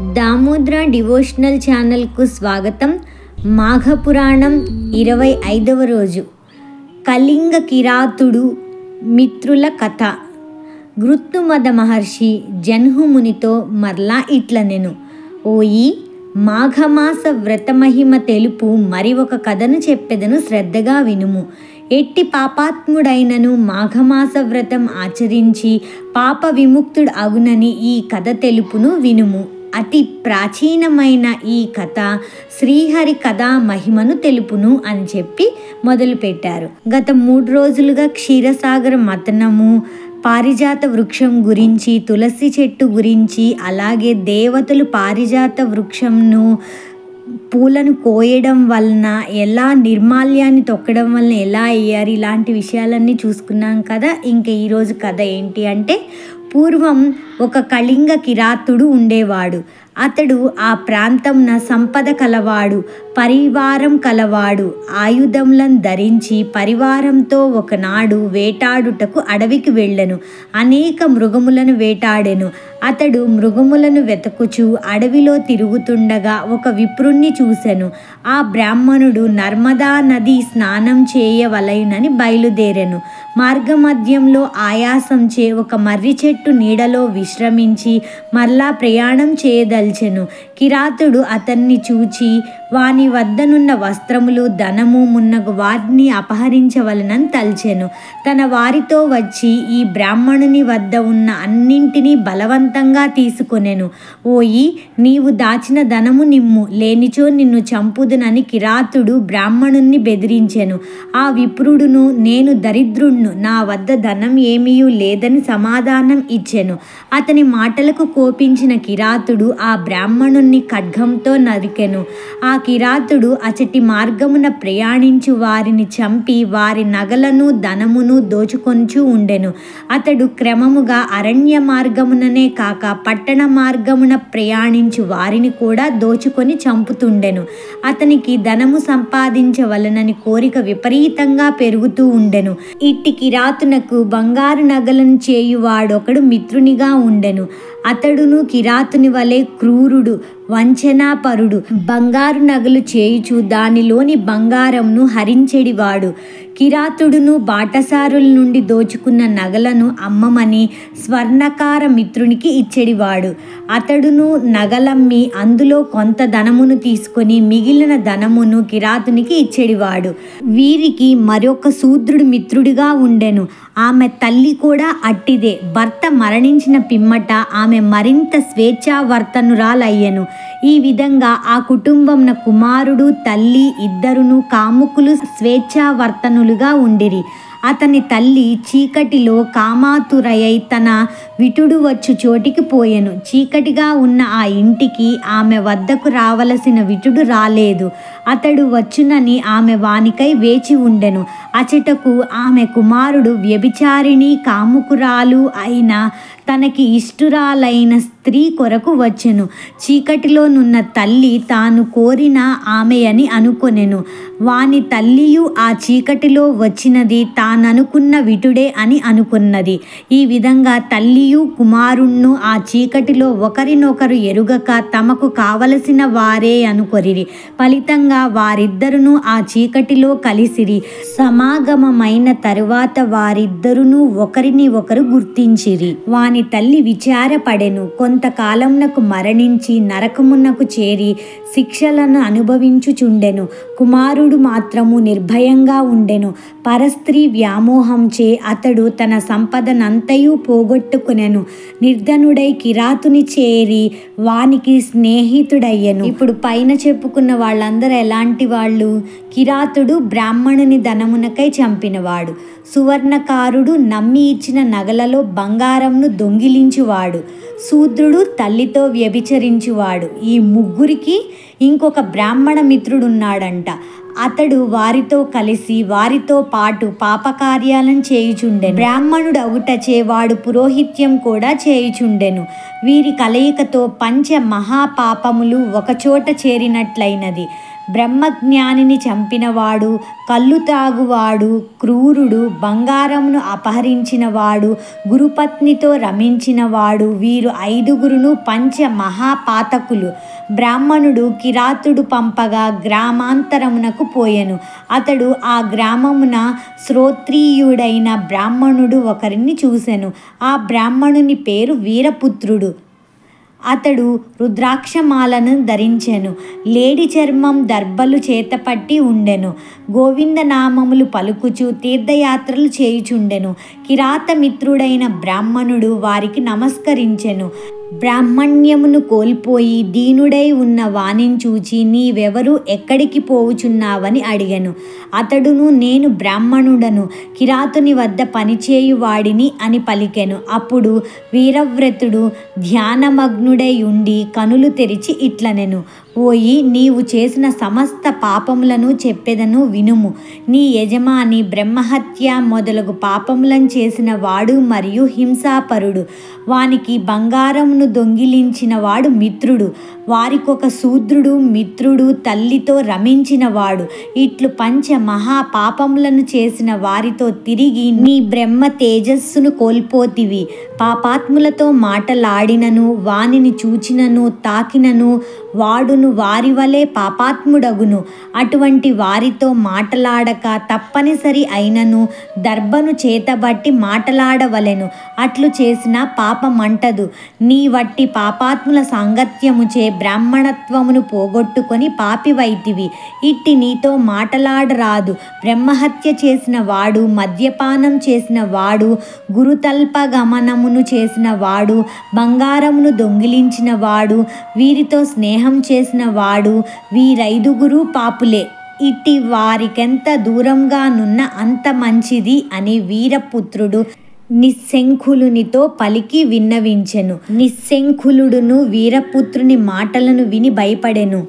Damodra devotional ఛానల్కు స్వాగతం. మాఘపురాణం 25వ రోజు. కళింగ కిరాతుడు మిత్రుల కథ. గృత్తుమద మహర్షి జన్హుమునితో మరలా ఇట్లనెను: ఓయి, మాఘమాస వ్రతమహిమ తెలుపు మరి ఒక కథను చెప్పెదను, శ్రద్ధగా వినుము. ఎట్టి పాపాత్ముడైనను మాఘమాస వ్రతం ఆచరించి పాప విముక్తుడు అగునని ఈ కథ తెలుపును, వినుము. అతి ప్రాచీనమైన ఈ కథ శ్రీహరి కథా మహిమను తెలుపును అని చెప్పి మొదలుపెట్టారు. గత 3 రోజులుగా క్షీరసాగర మథనము, పారిజాత వృక్షం గురించి, తులసి చెట్టు గురించి, అలాగే దేవతలు పారిజాత వృక్షంను పూలను కోయడం వలన ఎలా నిర్మాల్యాన్ని తొక్కడం వలన ఎలా అయ్యారు, ఇలాంటి విషయాలన్నీ చూసుకున్నాం కదా. ఇంకా ఈరోజు కథ ఏంటి అంటే, పూర్వం ఒక కళింగ కిరాతుడు ఉండేవాడు. అతడు ఆ ప్రాంతంన సంపద కలవాడు, పరివారం కలవాడు. ఆయుధములను ధరించి పరివారంతో ఒకనాడు వేటాడుటకు అడవికి వెళ్ళెను. అనేక మృగములను వేటాడెను. అతడు మృగములను వెతకుచు అడవిలో తిరుగుతుండగా ఒక విప్రుణ్ణి చూసెను. ఆ బ్రాహ్మణుడు నర్మదా నది స్నానం చేయవలయునని బయలుదేరెను. మార్గమధ్యంలో ఆయాసంచే ఒక మర్రి చెట్టు నీడలో విశ్రమించి మరలా ప్రయాణం చేయదల్చెను. కిరాతుడు అతన్ని చూచి వాని వద్దనున్న వస్త్రములు, ధనము మున్నగు వాటిని అపహరించవలనని తల్చెను. తన వారితో వచ్చి ఈ బ్రాహ్మణుని వద్ద ఉన్న అన్నింటినీ బలవంతంగా తీసుకొనెను. ఓయి, నీవు దాచిన ధనము నిమ్ము, లేనిచో నిన్ను చంపుదునని కిరాతుడు బ్రాహ్మణుణ్ణి బెదిరించెను. ఆ విప్రుడును, నేను దరిద్రుణ్ణు, నా వద్ద ధనం ఏమీయూ లేదని సమాధానం ఇచ్చెను. అతని మాటలకు కోపించిన కిరాతుడు ఆ బ్రాహ్మణుణ్ణి ఖడ్గంతో నరికెను. ఆ కిరాతుడు అచటి మార్గమున ప్రయాణించు వారిని చంపి వారి నగలను ధనమును దోచుకొంచు ఉండెను. అతడు క్రమముగా అరణ్య మార్గముననే కాక పట్టణ మార్గమున ప్రయాణించు వారిని కూడా దోచుకొని చంపుతుండెను. అతనికి ధనము సంపాదించవలనని కోరిక విపరీతంగా పెరుగుతూ ఉండెను. ఇట్టి కిరాతునకు బంగారు నగలను చేయువాడొకడు మిత్రునిగా ఉండెను. అతడును కిరాతుని వలె క్రూరుడు, వంచనాపరుడు. బంగారు నగలు చేయుచు దానిలోని బంగారంను హరించెడివాడు. కిరాతుడును బాటసారుల నుండి దోచుకున్న నగలను అమ్మమని స్వర్ణకార మిత్రునికి ఇచ్చెడివాడు. అతడును నగలమ్మి అందులో కొంత ధనమును తీసుకొని మిగిలిన ధనమును కిరాతునికి ఇచ్చెడివాడు. వీరికి మరొక శూద్రుడు మిత్రుడిగా ఉండెను. ఆమె తల్లి కూడా అట్టిదే. భర్త మరణించిన పిమ్మట ఆమె మరింత స్వేచ్ఛావర్తనురాలయ్యెను. ఈ విధంగా ఆ కుటుంబంన కుమారుడు, తల్లి ఇద్దరును కాముకులు, స్వేచ్ఛావర్తనులుగా ఉండిరి. అతని తల్లి చీకటిలో కామాతురయై తన విటుడు వచ్చు చోటికి పోయెను. చీకటిగా ఉన్న ఆ ఇంటికి ఆమె వద్దకు రావలసిన విటుడు రాలేదు. అతడు వచ్చునని ఆమె వానికై వేచి ఉండెను. అచటకు ఆమె కుమారుడు వ్యభిచారిణి, కాముకురాలు అయిన తనకి ఇష్టురాలైన స్త్రీ కొరకు వచ్చెను. చీకటిలోనున్న తల్లి తాను కోరిన ఆమె అని అనుకొనెను. వాని తల్లియు ఆ చీకటిలో వచ్చినది తాననుకున్న విటుడే అని అనుకున్నది. ఈ విధంగా తల్లియు కుమారుణ్ణు ఆ చీకటిలో ఒకరినొకరు ఎరుగక తమకు కావలసిన వారే అనుకొరిరి. ఫలితంగా వారిద్దరును ఆ చీకటిలో కలిసిరి. సమాగమమైన తరువాత వారిద్దరును ఒకరిని ఒకరు గుర్తించిరి. వాని తల్లి విచారపడెను. కొంతకాలమునకు మరణించి నరకమునకు చేరి శిక్షలను అనుభవించుచుండెను. కుమారుడు మాత్రము నిర్భయంగా ఉండెను. పరస్త్రీ వ్యామోహంచే అతడు తన సంపదనంతయు పోగొట్టుకునెను. నిర్ధనుడై కిరాతుని చేరి వానికి స్నేహితుడయ్యెను. ఇప్పుడు పైన చెప్పుకున్న వాళ్ళందరూ ఎలాంటి వాళ్ళు? కిరాతుడు బ్రాహ్మణుని ధనమునకై చంపినవాడు. సువర్ణకారుడు నమ్మి ఇచ్చిన నగలలో బంగారంను దొంగిలించువాడు. శూద్రుడు తల్లితో వ్యభిచరించువాడు. ఈ ముగ్గురికి ఇంకొక బ్రాహ్మణ మిత్రుడున్నాడంట. అతడు వారితో కలిసి వారితో పాటు పాపకార్యాలను చేయుచుండెను. బ్రాహ్మణుడు అవుటచే వాడు పురోహిత్యం కూడా చేయుచుండెను. వీరి కలయికతో పంచ మహాపాపములు ఒకచోట చేరినట్లయినది. బ్రహ్మజ్ఞానిని చంపినవాడు, కళ్ళు తాగువాడు, క్రూరుడు, బంగారమును అపహరించినవాడు, గురుపత్నితో రమించినవాడు, వీరు 5గురును పంచ మహాపాతకులు. బ్రాహ్మణుడు కిరాతుడు పంపగా గ్రామాంతరమునకు పోయెను. అతడు ఆ గ్రామమున శ్రోత్రియుడైన బ్రాహ్మణుడు ఒకరిని చూసెను. ఆ బ్రాహ్మణుని పేరు వీరపుత్రుడు. అతడు రుద్రాక్షమాలను ధరించెను. లేడి చర్మం దర్భలు చేతపట్టి ఉండెను. గోవిందనామములు పలుకుచు తీర్థయాత్రలు చేయుచుండెను. కిరాతమిత్రుడైన బ్రాహ్మణుడు వారికి నమస్కరించెను. బ్రాహ్మణ్యమును కోల్పోయి దీనుడై ఉన్న వానిని చూచి, నీవెవరు, ఎక్కడికి పోవుచున్నావని అడిగెను. అతడును, నేను బ్రాహ్మణుడను, కిరాతుని వద్ద పనిచేయువాడిని అని పలికెను. అప్పుడు వీరవ్రతుడు ధ్యానమగ్నుడై ఉండి కనులు తెరిచి ఇట్లనెను, ఓయి, నీవు చేసిన సమస్త పాపములను చెప్పెదను వినుము. నీ యజమాని బ్రహ్మహత్య మొదలగు పాపములను చేసిన వాడు మరియు హింసాపరుడు. వానికి బంగారమును దొంగిలించిన వాడు మిత్రుడు. వారికొక శూద్రుడు మిత్రుడు, తల్లితో రమించినవాడు. ఇట్లు పంచ మహాపాపములను చేసిన వారితో తిరిగి నీ బ్రహ్మ తేజస్సును కోల్పోతివి. పాపాత్ములతో మాటలాడినను, వానిని చూచినను, తాకినను వాడును వారి వలె పాపాత్ముడగును. అటువంటి వారితో మాటలాడక తప్పనిసరి అయినను దర్భను చేతబట్టి మాటలాడవలెను. అట్లు చేసిన పాపమంటదు. నీ వట్టి పాపాత్ముల సాంగత్యముచే బ్రాహ్మణత్వమును పోగొట్టుకొని పాపివైతివి. ఇట్టి నీతో మాటలాడరాదు. బ్రహ్మహత్య చేసిన వాడు, మద్యపానం చేసిన వాడు, గురుతల్పగమనమును చేసిన వాడు, బంగారమును దొంగిలించిన వాడు, వీరితో స్నేహం చేసిన వాడు, వీరైదుగురు పాపులే. ఇట్టి వారికెంత దూరంగానున్న అంత మంచిది అని వీరపుత్రుడు నిస్సంకులునితో పలికి విన్నవించెను. నిస్సంకులుడును వీరపుత్రుని మాటలను విని భయపడెను.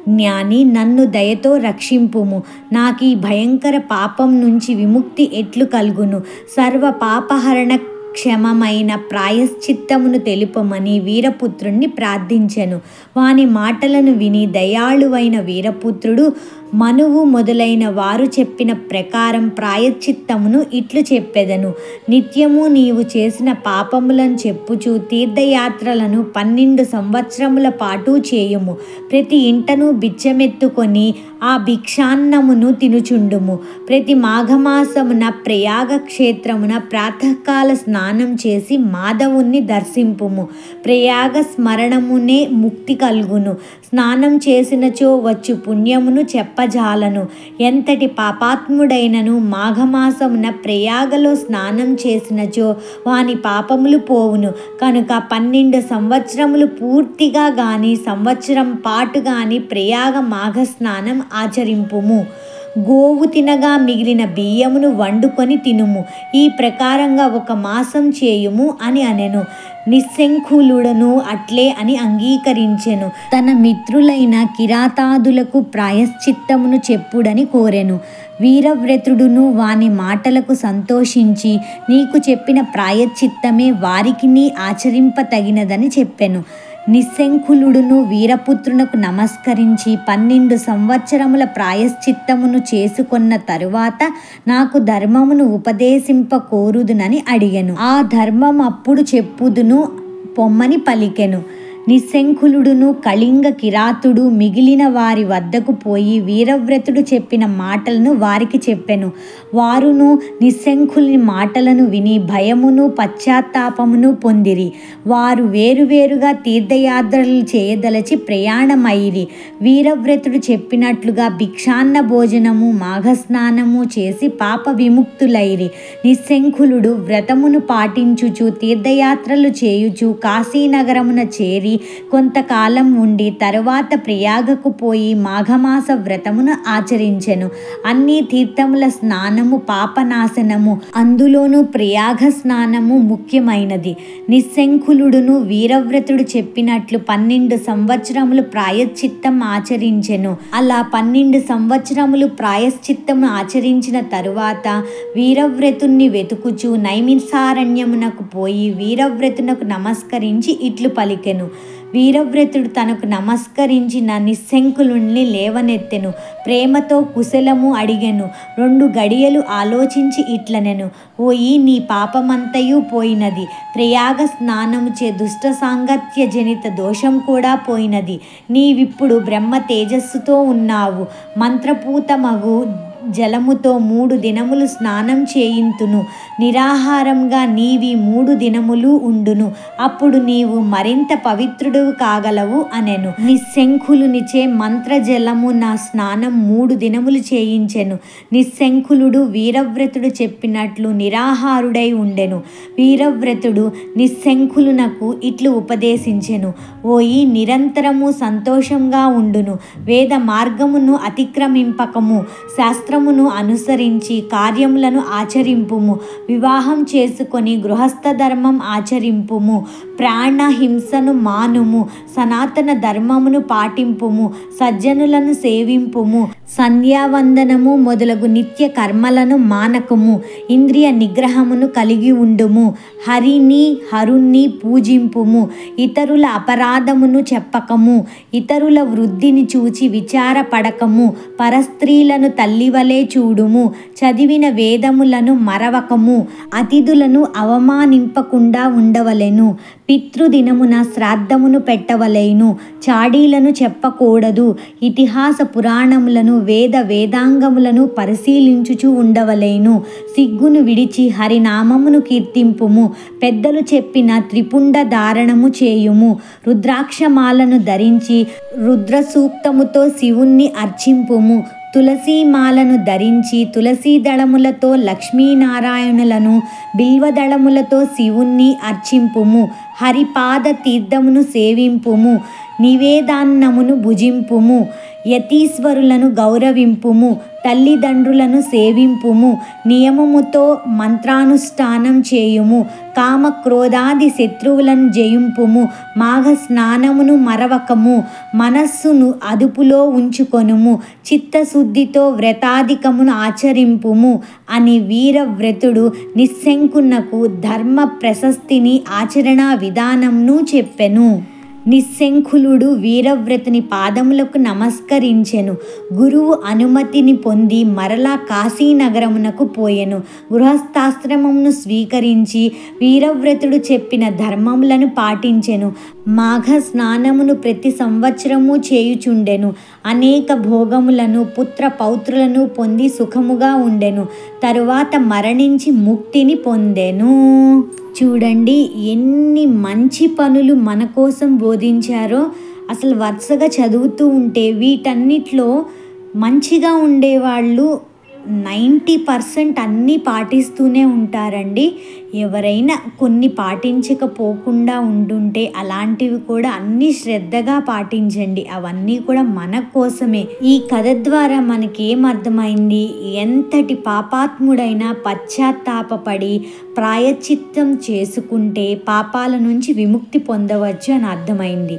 జ్ఞాని, నన్ను దయతో రక్షింపుము. నాకీ భయంకర పాపం నుంచి విముక్తి ఎట్లు కలుగును? సర్వ పాపహరణ క్షమమైన ప్రాయశ్చిత్తమును తెలుపమని వీరపుత్రుణ్ణి ప్రార్థించెను. వాని మాటలను విని దయాళువైన వీరపుత్రుడు మనువు మొదలైన వారు చెప్పిన ప్రకారం ప్రాయశ్చిత్తమును ఇట్లు చెప్పెదను. నిత్యము నీవు చేసిన పాపములను చెప్పుచు తీర్థయాత్రలను 12 సంవత్సరముల పాటు చేయుము. ప్రతి ఇంటను బిచ్చమెత్తుకొని ఆ భిక్షాన్నమును తినుచుండుము. ప్రతి మాఘమాసమున ప్రయాగ క్షేత్రమున ప్రాతకాల స్నానం చేసి మాధవుణ్ణి దర్శింపుము. ప్రయాగ స్మరణమునే ముక్తి కలుగును. స్నానం చేసినచో వచ్చు పుణ్యమును చెప్పజాలను. ఎంతటి పాపాత్ముడైనను మాఘమాసమున ప్రయాగలో స్నానం చేసినచో వాని పాపములు పోవును. కనుక 12 సంవత్సరములు పూర్తిగా గాని సంవత్సరం పాటు గాని ప్రయాగ మాఘ స్నానం ఆచరింపుము. గోవు తినగా మిగిలిన బియ్యమును వండుకొని తినుము. ఈ ప్రకారంగా 1 మాసం చేయుము అని అనెను. నిస్సంకులుడను అట్లే అని అంగీకరించెను. తన మిత్రులైన కిరాతాదులకు ప్రాయశ్చిత్తమును చెప్పుడని కోరెను. వీరవ్రతుడును వాని మాటలకు సంతోషించి, నీకు చెప్పిన ప్రాయశ్చిత్తమే వారికి నీ ఆచరింపతగినదని చెప్పెను. నిస్సంకులుడును వీరపుత్రునకు నమస్కరించి 12 సంవత్సరముల ప్రాయశ్చిత్తమును చేసుకొన్న తరువాత నాకు ధర్మమును ఉపదేశింప కోరుదునని అడిగెను. ఆ ధర్మం అప్పుడు చెప్పుదును పొమ్మని పలికెను. నిస్సంకులుడును కళింగ కిరాతుడు మిగిలిన వారి వద్దకు పోయి వీరవ్రతుడు చెప్పిన మాటలను వారికి చెప్పెను. వారును నిస్సంకులుని మాటలను విని భయమును పశ్చాత్తాపమును పొందిరి. వారు వేరువేరుగా తీర్థయాత్రలు చేయదలచి ప్రయాణమైరి. వీరవ్రతుడు చెప్పినట్లుగా భిక్షాన్న భోజనము మాఘస్నానము చేసి పాప విముక్తులైరి. నిస్సంకులుడు వ్రతమును పాటించుచు తీర్థయాత్రలు చేయుచు కాశీనగరమున చేరి కొంతకాలం ఉండి తరువాత ప్రయాగకు పోయి మాఘమాస వ్రతమును ఆచరించెను. అన్ని తీర్థముల స్నానము పాపనాశనము, అందులోనూ ప్రయాగ స్నానము ముఖ్యమైనది. నిస్సంకులుడును వీరవ్రతుడు చెప్పినట్లు 12 సంవత్సరములు ప్రాయశ్చిత్తం ఆచరించెను. అలా 12 సంవత్సరములు ప్రాయశ్చిత్తమును ఆచరించిన తరువాత వీరవ్రతుణ్ణి వెతుకుచు నైమిసారణ్యమునకు పోయి వీరవ్రతునకు నమస్కరించి ఇట్లు పలికెను. వీరవ్రతుడు తనకు నమస్కరించిన నిస్సంకులుణ్ణి లేవనెత్తెను. ప్రేమతో కుశలము అడిగెను. 2 గడియలు ఆలోచించి ఇట్లనెను, ఓయి నీ పాపమంతయు పోయినది. ప్రయాగ స్నానముచే దుష్ట సాంగత్య జనిత దోషం కూడా పోయినది. నీవిప్పుడు బ్రహ్మ తేజస్సుతో ఉన్నావు. మంత్రపూతమగు జలముతో 3 దినములు స్నానం చేయింతును. నిరాహారంగా నీవి 3 దినములు ఉండును. అప్పుడు నీవు మరింత పవిత్రుడు కాగలవు అనెను. నిస్సంకులునిచే మంత్రజలము నా స్నానం 3 దినములు చేయించెను. నిస్సంకులుడు వీరవ్రతుడు చెప్పినట్లు నిరాహారుడై ఉండెను. వీరవ్రతుడు నిస్సంకులునకు ఇట్లు ఉపదేశించెను, ఓయి నిరంతరము సంతోషంగా ఉండును. వేద మార్గమును అతిక్రమింపకము. శాస్త్రమును అనుసరించి కార్యములను ఆచరింపుము. వివాహం చేసుకొని గృహస్థ ధర్మం ఆచరింపుము. ప్రాణహింసను మానుము. సనాతన ధర్మమును పాటింపుము. సజ్జనులను సేవింపుము. సంధ్యావందనము మొదలగు నిత్య కర్మలను మానకము. ఇంద్రియ నిగ్రహమును కలిగి ఉండుము. హరుణ్ణి పూజింపుము. ఇతరుల అపరాధమును చెప్పకము. ఇతరుల వృద్ధిని చూచి విచారపడకము. పరస్త్రీలను తల్లివలే చూడుము. చదివిన వేదములను మరవకము. అతిథులను అవమానింపకుండా ఉండవలెను. పితృదినమున శ్రాద్ధమును పెట్టవలెను. చాడీలను చెప్పకూడదు. ఇతిహాస పురాణములను వేదాంగములను పరిశీలించుచు ఉండవలెను. సిగ్గును విడిచి హరినామమును కీర్తింపుము. పెద్దలు చెప్పిన త్రిపుండ ధారణము చేయుము. రుద్రాక్షమాలను ధరించి రుద్ర సూక్తముతో శివుణ్ణి అర్చింపుము. తులసీమాలను ధరించి తులసీ దళములతో లక్ష్మీనారాయణులను, బిల్వదళములతో శివుణ్ణి అర్చింపుము. హరిపాద తీర్థమును సేవింపుము. నివేదాన్నమును భుజింపుము. యతీశ్వరులను గౌరవింపుము. తల్లిదండ్రులను సేవింపుము. నియమముతో మంత్రానుష్ఠానం చేయుము. కామక్రోధాది శత్రువులను జయింపుము. మాఘ స్నానమును మరవకము. మనస్సును అదుపులో ఉంచుకొనుము. చిత్తశుద్ధితో వ్రతాధికమును ఆచరింపుము అని వీరవ్రతుడు నిస్సంకునకు ధర్మ ప్రశస్తిని ఆచరణా విధానంను చెప్పెను. నిస్సంకులుడు వీరవ్రతుని పాదములకు నమస్కరించెను. గురువు అనుమతిని పొంది మరలా కాశీనగరమునకు పోయెను. గృహస్థాశ్రమమును స్వీకరించి వీరవ్రతుడు చెప్పిన ధర్మములను పాటించెను. మాఘ స్నానమును ప్రతి సంవత్సరము చేయుచుండెను. అనేక భోగములను పుత్ర పౌత్రులను పొంది సుఖముగా ఉండెను. తరువాత మరణించి ముక్తిని పొందెను. చూడండి ఎన్ని మంచి పనులు మన కోసం బోధించారో. అసలు వరుసగా చదువుతూ ఉంటే వీటన్నిటిలో మంచిగా ఉండేవాళ్ళు 90% అన్నీ పాటిస్తూనే ఉంటారండి. ఎవరైనా కొన్ని పాటించకపోకుండా ఉంటుంటే అలాంటివి కూడా అన్నీ శ్రద్ధగా పాటించండి. అవన్నీ కూడా మన కోసమే. ఈ కథ ద్వారా మనకేమర్థమైంది, ఎంతటి పాపాత్ముడైనా పశ్చాత్తాపపడి ప్రాయశ్చిత్తం చేసుకుంటే పాపాల నుంచి విముక్తి పొందవచ్చు అని అర్థమైంది.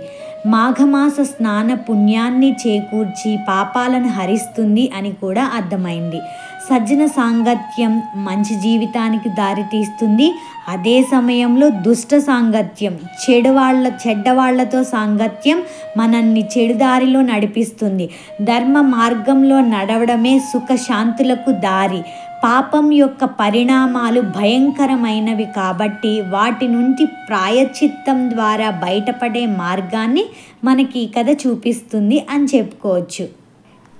మాఘమాస స్నాన పుణ్యాన్ని చేకూర్చి పాపాలను హరిస్తుంది అని కూడా అర్థమైంది. సజ్జన సాంగత్యం మంచి జీవితానికి దారితీస్తుంది. అదే సమయంలో దుష్ట సాంగత్యం చెడ్డవాళ్లతో సాంగత్యం మనల్ని చెడుదారిలో నడిపిస్తుంది. ధర్మ మార్గంలో నడవడమే సుఖశాంతులకు దారి. పాపం యొక్క పరిణామాలు భయంకరమైనవి కాబట్టి వాటి నుండి ప్రాయశ్చిత్తం ద్వారా బయటపడే మార్గాన్ని మనకి ఈ కథ చూపిస్తుంది అని చెప్పుకోవచ్చు.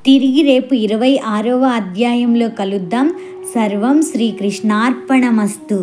తిరిగి రేపు 26వ అధ్యాయంలో కలుద్దాం. సర్వం శ్రీకృష్ణార్పణమస్తు.